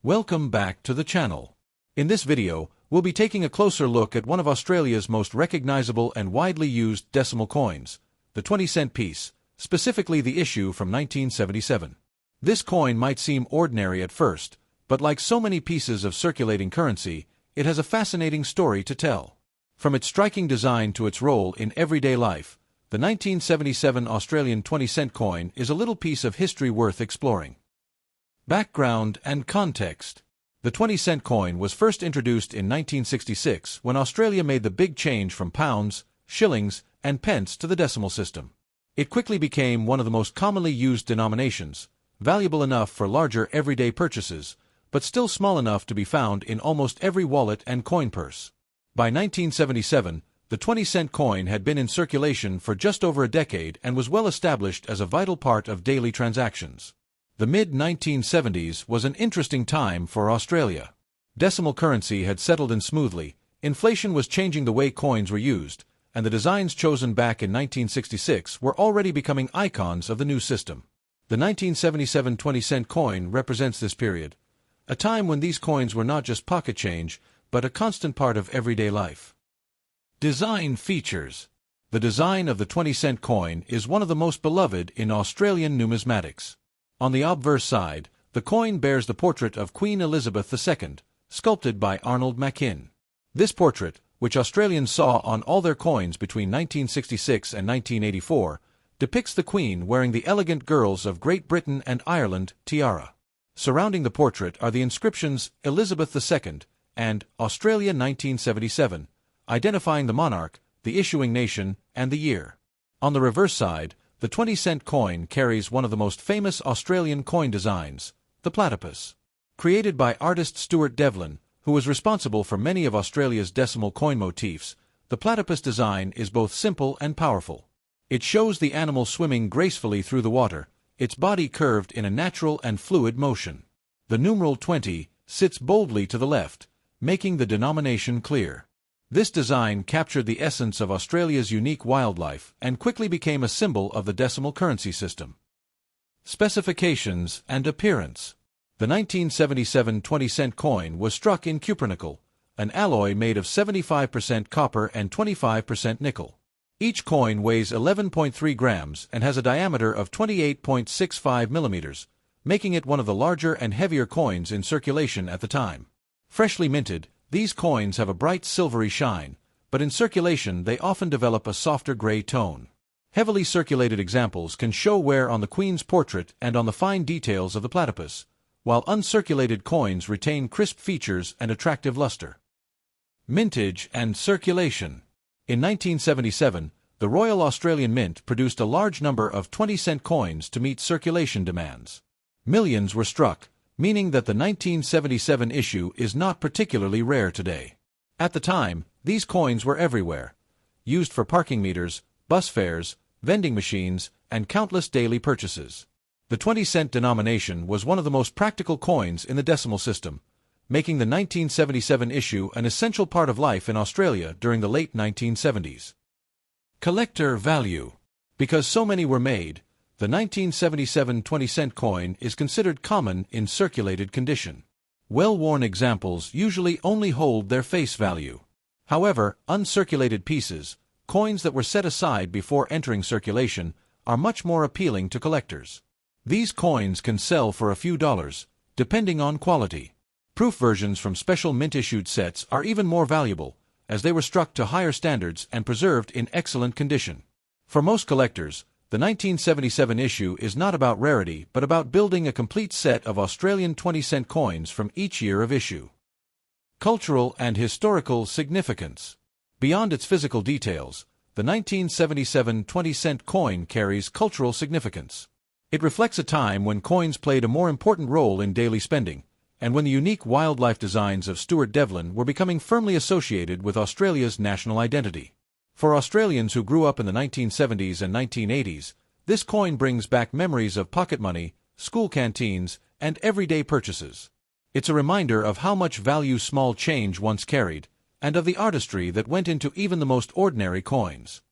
Welcome back to the channel. In this video, we'll be taking a closer look at one of Australia's most recognizable and widely used decimal coins, the 20-cent piece, specifically the issue from 1977. This coin might seem ordinary at first, but like so many pieces of circulating currency, it has a fascinating story to tell. From its striking design to its role in everyday life, the 1977 Australian 20-cent coin is a little piece of history worth exploring. Background and context. The 20-cent coin was first introduced in 1966 when Australia made the big change from pounds, shillings, and pence to the decimal system. It quickly became one of the most commonly used denominations, valuable enough for larger everyday purchases, but still small enough to be found in almost every wallet and coin purse. By 1977, the 20-cent coin had been in circulation for just over a decade and was well established as a vital part of daily transactions. The mid-1970s was an interesting time for Australia. Decimal currency had settled in smoothly, inflation was changing the way coins were used, and the designs chosen back in 1966 were already becoming icons of the new system. The 1977 20-cent coin represents this period, a time when these coins were not just pocket change, but a constant part of everyday life. Design features. The design of the 20-cent coin is one of the most beloved in Australian numismatics. On the obverse side, the coin bears the portrait of Queen Elizabeth II, sculpted by Arnold Machin. This portrait, which Australians saw on all their coins between 1966 and 1984, depicts the Queen wearing the elegant Girls of Great Britain and Ireland tiara. Surrounding the portrait are the inscriptions Elizabeth II and Australia 1977, identifying the monarch, the issuing nation, and the year. On the reverse side, the 20-cent coin carries one of the most famous Australian coin designs, the platypus. Created by artist Stuart Devlin, who was responsible for many of Australia's decimal coin motifs, the platypus design is both simple and powerful. It shows the animal swimming gracefully through the water, its body curved in a natural and fluid motion. The numeral 20 sits boldly to the left, making the denomination clear. This design captured the essence of Australia's unique wildlife and quickly became a symbol of the decimal currency system. Specifications and appearance. The 1977 20-cent coin was struck in cupronickel, an alloy made of 75% copper and 25% nickel. Each coin weighs 11.3 grams and has a diameter of 28.65 millimeters, making it one of the larger and heavier coins in circulation at the time. Freshly minted, these coins have a bright silvery shine, but in circulation they often develop a softer gray tone. Heavily circulated examples can show wear on the Queen's portrait and on the fine details of the platypus, while uncirculated coins retain crisp features and attractive luster. Mintage and circulation. In 1977, the Royal Australian Mint produced a large number of 20-cent coins to meet circulation demands. Millions were struck, meaning that the 1977 issue is not particularly rare today. At the time, these coins were everywhere, used for parking meters, bus fares, vending machines, and countless daily purchases. The 20-cent denomination was one of the most practical coins in the decimal system, making the 1977 issue an essential part of life in Australia during the late 1970s. Collector value. Because so many were made, the 1977 20-cent coin is considered common in circulated condition. Well-worn examples usually only hold their face value. However, uncirculated pieces, coins that were set aside before entering circulation, are much more appealing to collectors. These coins can sell for a few dollars, depending on quality. Proof versions from special mint-issued sets are even more valuable, as they were struck to higher standards and preserved in excellent condition. For most collectors, the 1977 issue is not about rarity but about building a complete set of Australian 20-cent coins from each year of issue. Cultural and historical significance. Beyond its physical details, the 1977 20-cent coin carries cultural significance. It reflects a time when coins played a more important role in daily spending, and when the unique wildlife designs of Stuart Devlin were becoming firmly associated with Australia's national identity. For Australians who grew up in the 1970s and 1980s, this coin brings back memories of pocket money, school canteens, and everyday purchases. It's a reminder of how much value small change once carried, and of the artistry that went into even the most ordinary coins.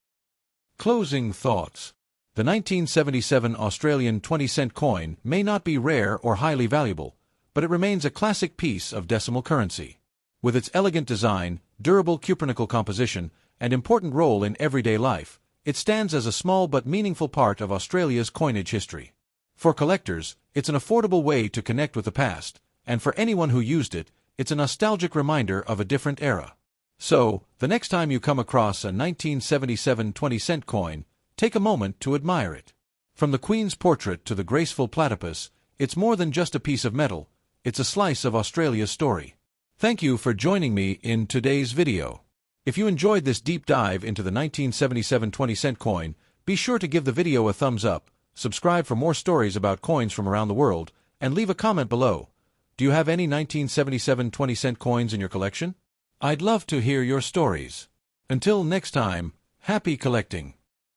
Closing thoughts. The 1977 Australian 20-cent coin may not be rare or highly valuable, but it remains a classic piece of decimal currency. With its elegant design, durable cupronickel composition, and important role in everyday life, it stands as a small but meaningful part of Australia's coinage history. For collectors, it's an affordable way to connect with the past, and for anyone who used it, it's a nostalgic reminder of a different era. So, the next time you come across a 1977 20-cent coin, take a moment to admire it. From the Queen's portrait to the graceful platypus, it's more than just a piece of metal, it's a slice of Australia's story. Thank you for joining me in today's video. If you enjoyed this deep dive into the 1977 20-cent coin, be sure to give the video a thumbs up, subscribe for more stories about coins from around the world, and leave a comment below. Do you have any 1977 20-cent coins in your collection? I'd love to hear your stories. Until next time, happy collecting!